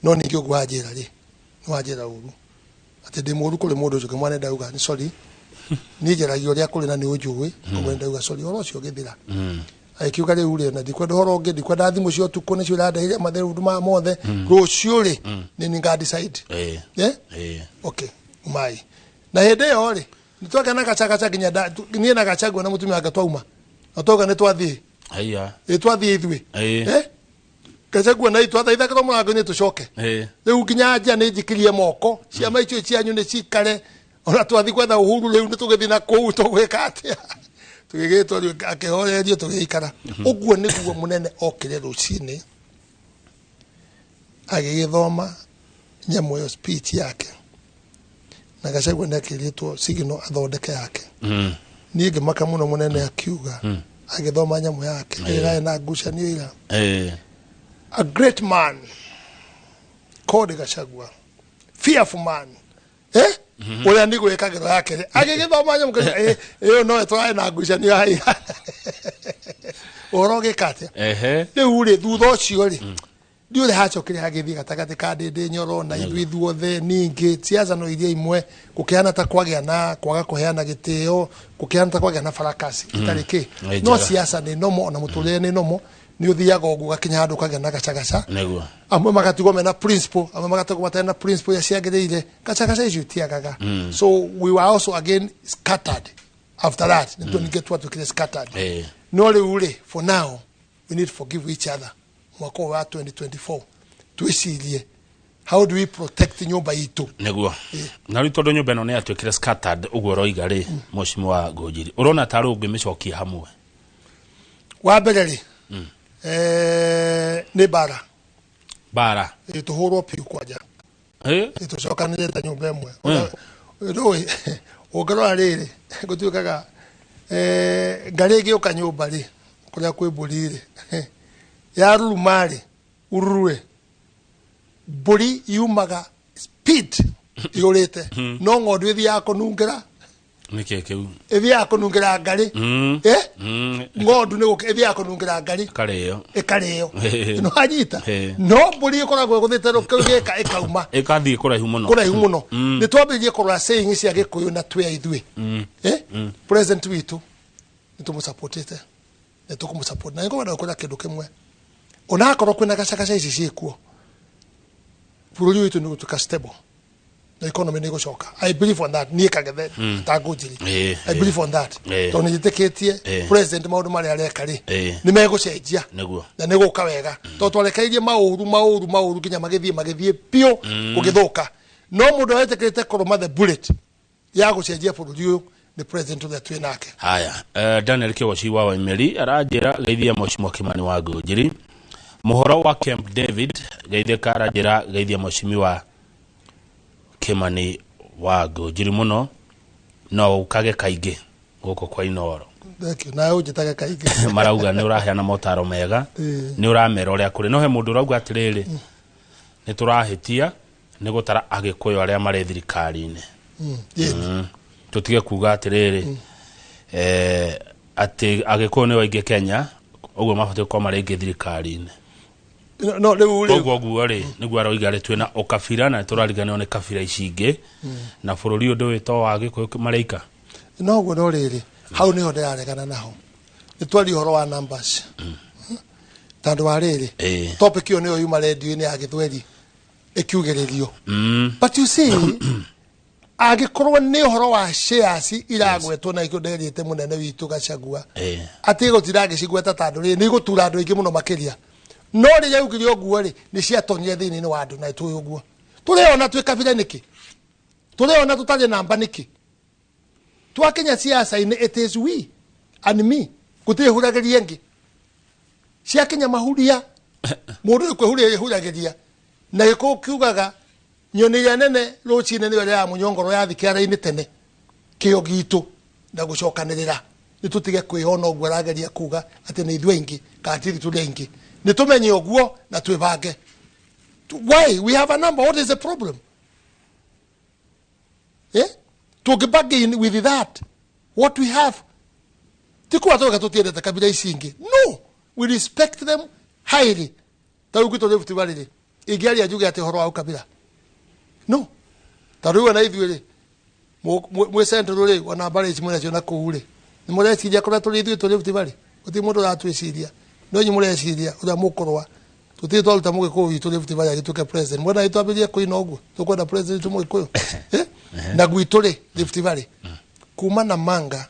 no ningi ogwa njira ri no ajira uru ati ndi muru kuri mundu ucio kimwane ndauga ni sorry ni njiragia uria kuri na ni unjui kumwe ndauga sorry horo ucio githira akiuga riu ri na ndikwenda horo ungi ndikwenda thimu cio tuko ni cio radaire matheru ma mothe rucio ri ni ninga decide okay umai na hende yo ri nitwaka na Gachagua nginya ni na Gachagua na mutumia wake twauma atoga ni twathie twathie ithwe Gachagua na itwa thaitha kwa mwango ni tucoke riu nginya anja ni njikirie moko ciama icio cianyu ni cikare ona twathi kwetha uhuru riu ni tugithi na kuu tugwika atia tugigitwo riu akihorerio tugikara uguo niguo munene okire rucini agigithoma nyamo yo speech yake na Gachagua ndakiritwo sigino athondeke yake ni ngimaka muno munene akiuga agithoma nyamo yake ira na ngucanio ira a great man called Gachagua fearful man uria ni gwikagiro yake agigithoma nyamo iyo no etwa na ngucanio hai oroge kate riu ri thutha ucio ri ndiure hacokire hagithi gatagati ka ndindi nyoro na ithuothe ningi ciaza no iria imwe kukiana ta kwagia na kwaga kuheana gitio kukiana ta kwagia na farakasi itariki no siasa ni nomo na muturire ni nomo ni uthiaga ogu gakinya handu kagia na Gachagua amwe magatigwo mena principle amwe magatigwo matena principle ya ciagirire Gachagua icio tiagaga so we were also again scattered after that ndio ningetwa tukire scattered no riu for now we need to forgive each other mwaka wa 2024 twicirie how do we protect nyumba itu neguo na ri tondu nyumba no ne atwikire scattered uguo roiga ri mushimu wa Ngũnjiri urona taro ngimicokia hamwe wa mbere ri ni bara tuhurwo piu kwaja tucokanire ta nyumba imwe roi ogorora riri gutuikaga ngari giuka nyumba ri kuria kwi mburi ya rumari urue buri yumaga speed yurite no ngondu ithi yako nungera nikekeu ithi yako nungera ngari ngondu ni ithi yako nungera ngari kareo no anyita no buri ikoragwo guthite rukigeka ikauma ikathi kuraihu muno ni twambirie kurora saying cia Gikuyu na twa ithwe president witu nitumussupportite nitumusupport na ngo bado kindu kimwe ona akoro kwina Gachagua ici ciekuo bururi witu ni gutuka stable the economy ni gucoka I believe on that ni kagethe ta Ngũnjiri I believe on that to ni jiteketie president maundu mari areka ri ni megucenjia na ni guka wega to twarekairie mauru kinya magithie pio kugithuka no mundu ayetekete koroma the bullet ya gucenjia bururi uyu the president of the twinake haya Daniel Kiwashi wa Imeri arajira geithia Mheshimiwa Kimani wa Ngũnjiri muhoro wa Camp David geithia karajira geithia Mheshimiwa Kimani wa Ngũnjiri muno no ukage kaingi guko kwa Inooro na ujitaga kaingi marauga ni uraheana motaro mega ni uramera uria kuri no he mundu urauga atiriri ni turahitia ni gutara Agikuyu aria mari thirikari-ini tutige kuga atiriri ati agikone waige Kenya ogwo mafate ko marenge thirikari-ini no riu ogwo guari niguo aroigare twina okabira na turarigane one kabira icinge na bururi undu wito wa Gikuyu mareika no gwo no riri hau niho ndiraregana naho ni twari horo wa numbers tandu wa riri topic yo niyo yuma radio-ini ya Githweri ikiugiririo but you see agikorwo ni horo wa shares iragwetwo na ikunderite munene witu Gachagua ati gutira gicigweta tandu ri ni gutura andu ingi muno makiria no ri yaugirio guo ri ni ciatonyire thini ni wa andu na tu uguo tureona twi kabira niki tureona tutari namba niki twakinya siasa ini it is we and me gutire huragiria ngi ciakinya mahuria mundu kwehuria huragiria na giko kiugaga nyoni ya nene rucine niyo ya munyongoro ya thikara-ini tene kio gitu na gucokanirira ni tutige kwihona ogwo arageria kuga ati ni ithwe ingi katiri tuli ingi ni tumenye ogwo na twibange. Why we have a number? What is the problem? To bargain with that what we have tikuwa toka tutiende ta kabila isingi. No, we respect them highly. Tawukuto lefuti walile igiali ajuga ati horo au kabila. No. Taruwa na ithuire. Mwe central ri wana bare chimwe cio na kuure. Ni mure ciria kora tuli ithuire tuli futivali. Uti mundu ratwiciria. No nyi mure ciria ura mukorwa. Tuti twaruta muge ko witu tuli futivali agituke president. Mwana itu abirie kuina ogwo. Tukwenda president tumwe koyo. Na gwitule futivali. Kuma na manga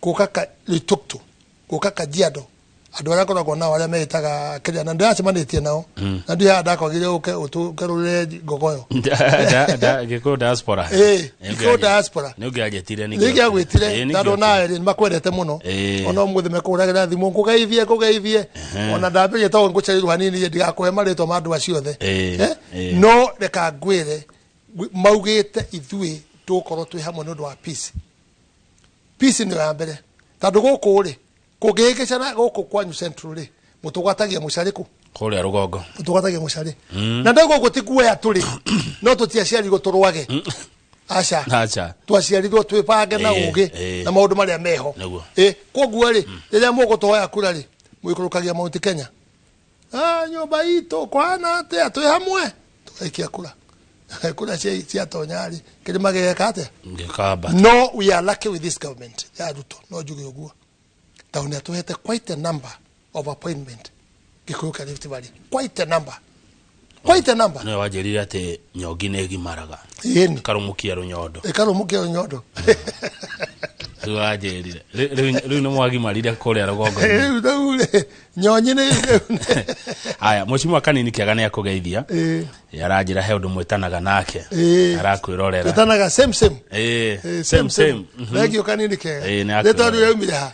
kokaka litokto. Kokaka jiado. Andu aria koragwo nao aria metaga Kenya na ndacemanĩtie nao na ndi hada kwagire uke utukerure ngogoyo Gikuyu diaspora Gikuyu diaspora ni ungiajetire ni ngiagwitire tando nae ni makwendete muno ona muthe mekuragira thimu ngugeithie ona ndambirie to ngucerirwa hanini ndigakuhe maritwa ma andu aciothe no reka ngwire maugite ithui tukorwo twi hamwe nundu wa peace ni ya mbere tando guku ri kugegecana goko kwanyu central ri mutugatagia mucariku kuria rugongo mutugatagia mucari na ndago gutikuwe aturi no tutiaciari guturwage acha twaciarirwo twipange na ugi na maundu maria meho koguo ri riria mugutoya kura ri mwikurukagia Mount Kenya nyumba itu kwana ate atwi hamwe tuikia kura kura cia tonyari kirima geka ate ngikaba no we are lucky with this government ya Ruto no juge uguo tauni atuhete quite a number of appointment Gikuyu Rift Valley quite a number no wajerire ati nyogi negi maraga karumukia runyodo wajerire riu no mwagi marire kuria rugongo nyonyi ni aya mucimu kanini kiaga ni akugeithia yarajira he undu mwetanaga nake arakwirorera mwetanaga same regio kanini kiaga leto ru yaumire ha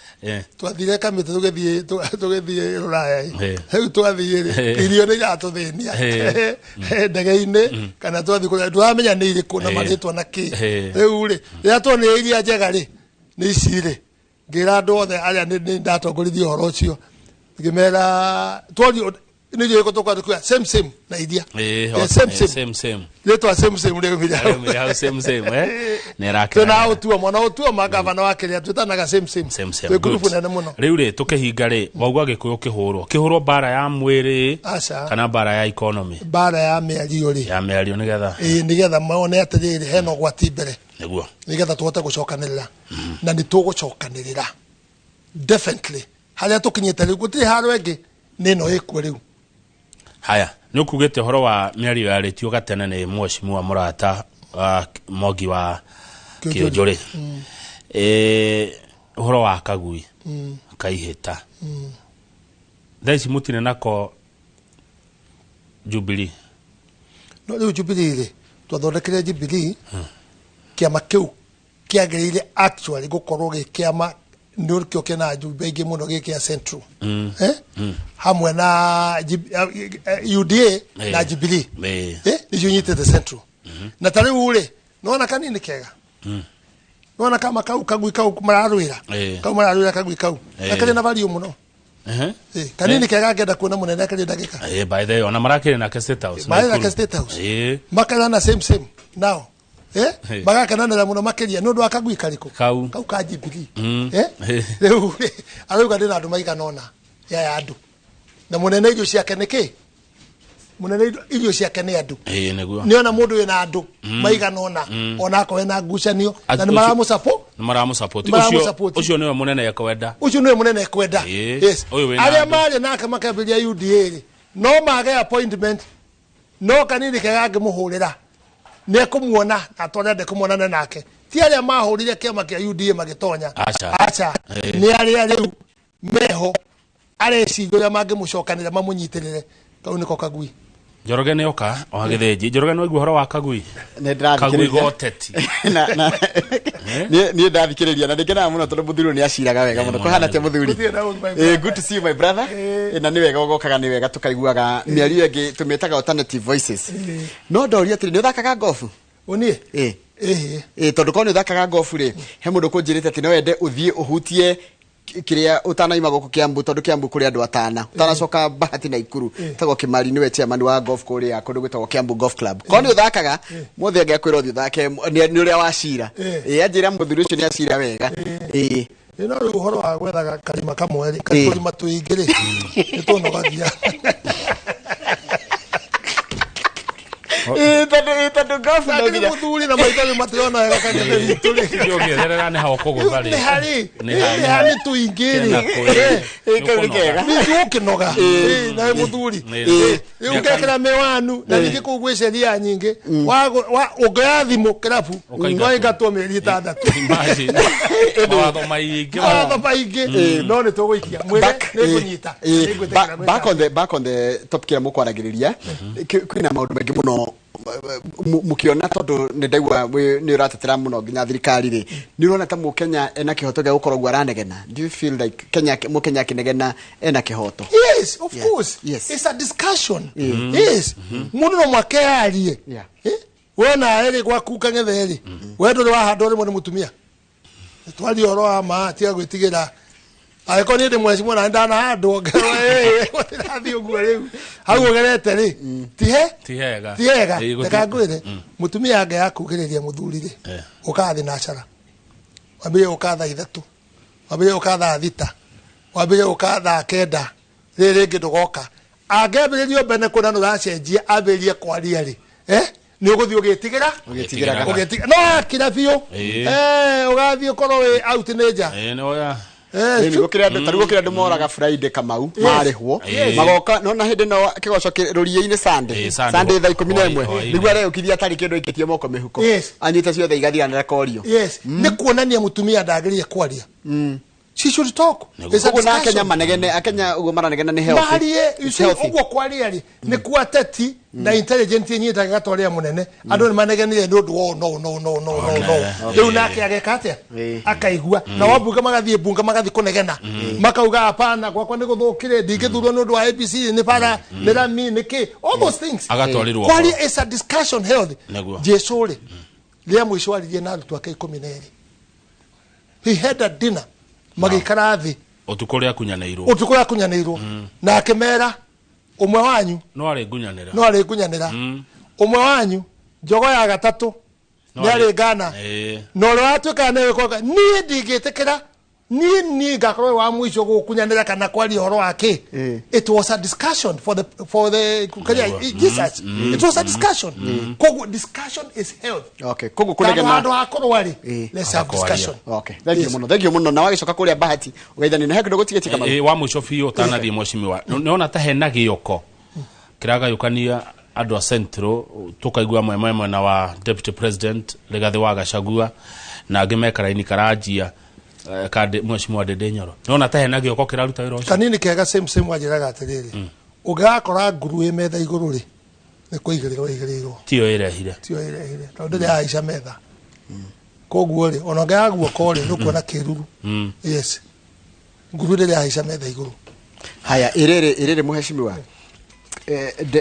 twathire kamite tugethie ruraya heu twathie irio ni gatuthinia ndege-ini kana twathi kuria twamenya ni iriku na maritwa na ki riu ri ria twone iria njega ri ni cire ngira andu othe aria ni ndatongorithia horo ucio ngimera twori ni je ko tukwa same na idia same letwa same leo mira same ne rake na utua mwana utua magavana wake ria twitanaga same twe group nene muno riu ri tukihinga ri wagwa Gikuyu kihurwo bara ya mwiri kana bara ya economy bara ya miario ri ya miario nigetha maone atiriri heno gwati mbere niguo nigetha tuhote gucokanirira na ni tugucokanirira definitely haria tukinyite riu gutiri haro engi nino ikwo riu haya ni ukugete horo wa miario ya retio gatene ni mweshimu wa murata mogi wa Kionjore horo wa Kagui kaihita thaici mutine nako Jubilee no riu Jubilee ri twathondekire Jubilee kiama kiu kiagirire actually gukorwo gikiama nurkio kena jumbe ingi muno gikia central hamwe na UDA na Jubilee ni junyite the central na tare ure nona kanini kega nona kama Kagui mararwira Kagui na kale na value muno kanini kega ngenda kuona munene kale ndagika by the way ona marakire na State House makala na same now bagakananira muno makeria nundu akagui kariko kau kajibiri reu arauga ndina andu maiganona ya andu na munene irio ciake niki munene irio ciake ni andu ni ona mundu wina andu maiganona ona ko wena ngucanio na ni maramu support ucio niwe munene yakwenda yes aria mari nake makabiria UDA no mage appointment no kanini kegage muhurira ne kumuona atonde kumuona nake ti aria mahurire kiama kia UDA magitonya acha ni aria riu meho areci goya mage mucokanira mamunyitirire kau niko kagui Njoroge ne oka o githiji Njoroge no igwo horo wa kagui ne ndirathikiriria kagui goteti ni ndathikiriria na ndikena muno tondu muthuri ni aciraga wega muno ko hana te muthuri good to see you my brother na ni wega gokaga ni wega tukaiguaga miario ingi tumetaga alternative voices no ndoria atiri ni uthakaga gofu unie tondu ko ni uthakaga gofu ri he mundu kunjirite ati no wende uthie uhutie kiria utanaima goko Kiambu tondu Kiambu kuri andu atana utanacoka Bahati na Ikuru tago Kimari niwe chairman wa golf kuri ya kundu gwitagwo Kiambu Golf Club ko ni uthakaga mothe ngiakwira uthi uthake ni uria wacira anjira muthuri ucio ni acira wega no ruhoro wa gwethaga karima kamwe karima tuingire nitunogagia Tadu golf na ngira muthuri na maitho mationa wega kanyene vitu ri ndio ngerera ni hao kogo bali ni hari tuingiri ikega ni ukinoga na muthuri ukekera mewanu na ningi kugweceria nyingi wa ugathimo kirabu no ingatwo meri tandatu watho maigi no ni tuguikia mwire ni kunyita back on the top kia mukwaragiriria kwina maundu mengi muno mukiona tondu ni ndaigua ni uratetera muno nginya thirikari ri ni urona ta mukenya ena kihoto gia gukorwo aranegena do you feel like mukenya kinegena ena kihoto yes of course it's a discussion yes mundu no mwake arie wona eri gwa kuka ngetheri wendo ni wahando ri mutumia twali oro ama tia gwitigira aiko ni de mwezi mwana ndana hando ngathi uguo riu hau ugerete ri tihega tekagwire mutumia anga yakugiriria muthuri ri ukathi na cara wambire ukatha ithatu wambire ukatha thita wambire ukatha kenda riri ngi ndugoka angebirio bene kuna nuracenjia abirie kwaria ri ni uguthi ugitigira no kira biu ugathi ukorwo wi out neja no ya ni gukira ndu moraga Friday Kamau marihwo magoka no na hindi no kigoco rurie-ini Sunday thaa 11 nigwa reo kithia tariki ndu ikitie moko mihuko anyita ciothe igathiranira korio ni kuonania mutumia ndagirie kwaria she should talk na Kenya manegene akenya ugo maranegena ni healthy marie ugo kwaria ri ni kuateti na intelligent nyita gatoria munene andu ni manegenire ndu no riu nake agekate akaigua na wabunga magathie bunga magathi kunegena makauga hapana gwakwa ni guthukire ndingithurwo ndu wa ABC ni para ni rami ni ki all those things agatorirwo kwaria is a discussion healthy jesuri ria mwisho aliye na rutu ake 12 he had a dinner magikara thi utukuria kunyaneirwo na akemera umwe wanyu no ari gunyanira umwe wanyu njogo ya gatatu ni ari gana no rwatuka newe koga ni ndigitekera ni gakorwo wa mwisho gukunyanira kana kwari horo wake it was a discussion for the Jesus it was a discussion kogo discussion is held kogo kunegena ndo akorwo ari let's have discussion thank you muno na wagicoka kuria Bahati ugaithani na hekindo gutigetie kama wa mwisho bio tanathi mwashimiwa niona ta hena gioko kiraga yukania andu a Central tukaigua mwemwe na wa deputy president Rigathi wa Gachagua na ngimekara ini karajia kade mwashimiwa Dede Nyoro niona ta hena gioko kiraruta wira ucio kanini kega same wajiraga atiriri ugakora nguru imetha iguru ri ni kuigirirwo tio irehire tondu ya Aisha metha koguo ri ona ngagwo kore nukuona kiruru yes nguru ri ya Aisha metha iguru haya irere muheshimiwa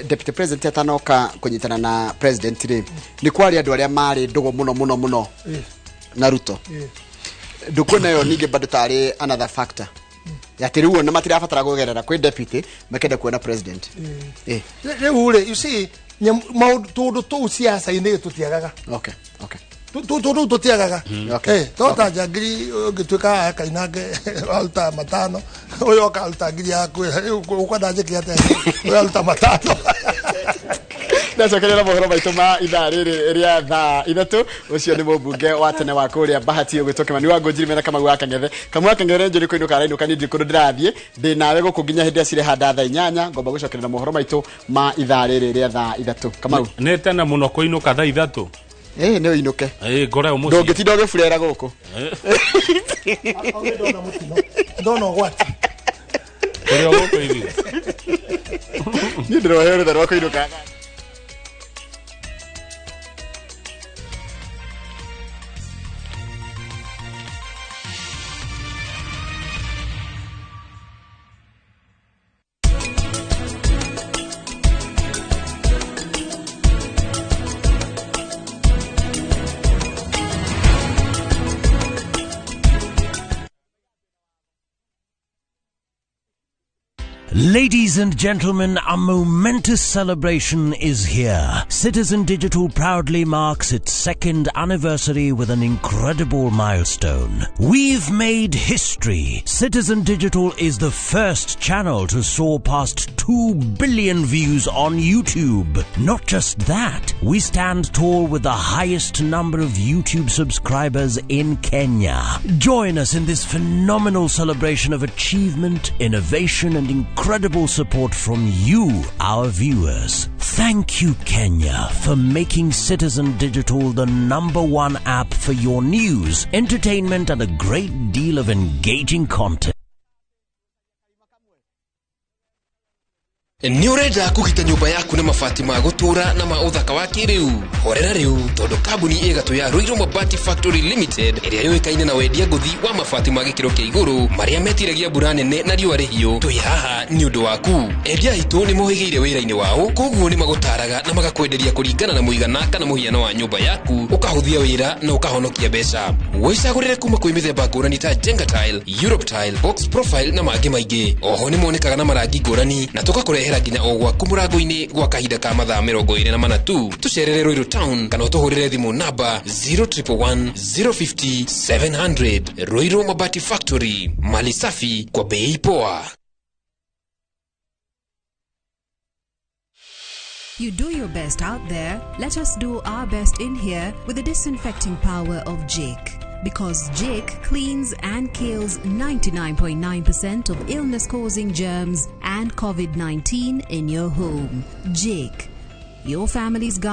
deputy president atanoka kunyitana na president ri ni kwari andu aria mari ndugo muno na Ruto ndukuna yo ninge bado tari another factor yatiriwo na matira fatara kugerera kwi deputy makenda kuona president ule you see Todo tu siasa ini tutiagaga. Okay. Todo tutiagaga. Tota jagiri gituka kainage alta matano. Oyo ka alta giri aku uko daje kiate. Oyo alta matano. Ndacokerera mohoro maitu ma ithaa riri ria thaa ithatu ucio ni mumbunge wa tene wa kuria Bahati Ugitokema wa Ngonjiri mena kama gwa Kang'ethe njuri kuinuka rainuka ni ndikuru ndirathie ndi nawe gukunginya hindi acire handa thaa 8 ngomba gucokerera mohoro maitu ma ithaa riri ria thaa ithatu Kamau ne tena muno kuinuka thaa ithatu ni uinuke ngore umuci ndongitinda ugifurera guku ndono gwati kuri guku hivi ni ndirohere ndarwa kuinuka. Ladies and gentlemen, a momentous celebration is here. Citizen Digital proudly marks its 2nd anniversary with an incredible milestone. We've made history. Citizen Digital is the first channel to soar past 2 billion views on YouTube. Not just that, we stand tall with the highest number of YouTube subscribers in Kenya. Join us in this phenomenal celebration of achievement, innovation, and incredible support from you, our viewers. Thank you, Kenya, for making Citizen Digital the #1 app for your news, entertainment, and a great deal of engaging content. Ni urenda kugita nyumba yaku na mabati ma gutura na ma uthaka wa kiriu horera riu tondu kambuni igatu ya Ruiru Mabati Factory Limited iria yoikaine na wendia nguthi wa mabati ma gikiro kia iguru maria metiragia mbura nene na riua rihiu twi haha ni undu waku endia hitu ni mohigiire wira-ini wao koguo ni magutaraga na magakwenderia kuringana na muigana kana muhiano wa nyumba yaku ukahuthia wira na ukahonokia mbeca wicagurire kuma kwi mithemba ngurani ta Jenga Tile, Europe Tile, Box Profile na mangi maingi oho ni monekaga na marangi ngurani na tugakurehera nginya ogwaku murango-ini gwa kahinda ka mathaa 24 tu tucerere Ruiru Town kana utuhurire thimu namba 0111 050 700. Ruiru Mabati Factory, mali safi kwa bei poa. You do your best out there, let us do our best in here with the disinfecting power of Jake. Because Jake cleans and kills 99.9% of illness-causing germs and COVID-19 in your home. Jake, your family's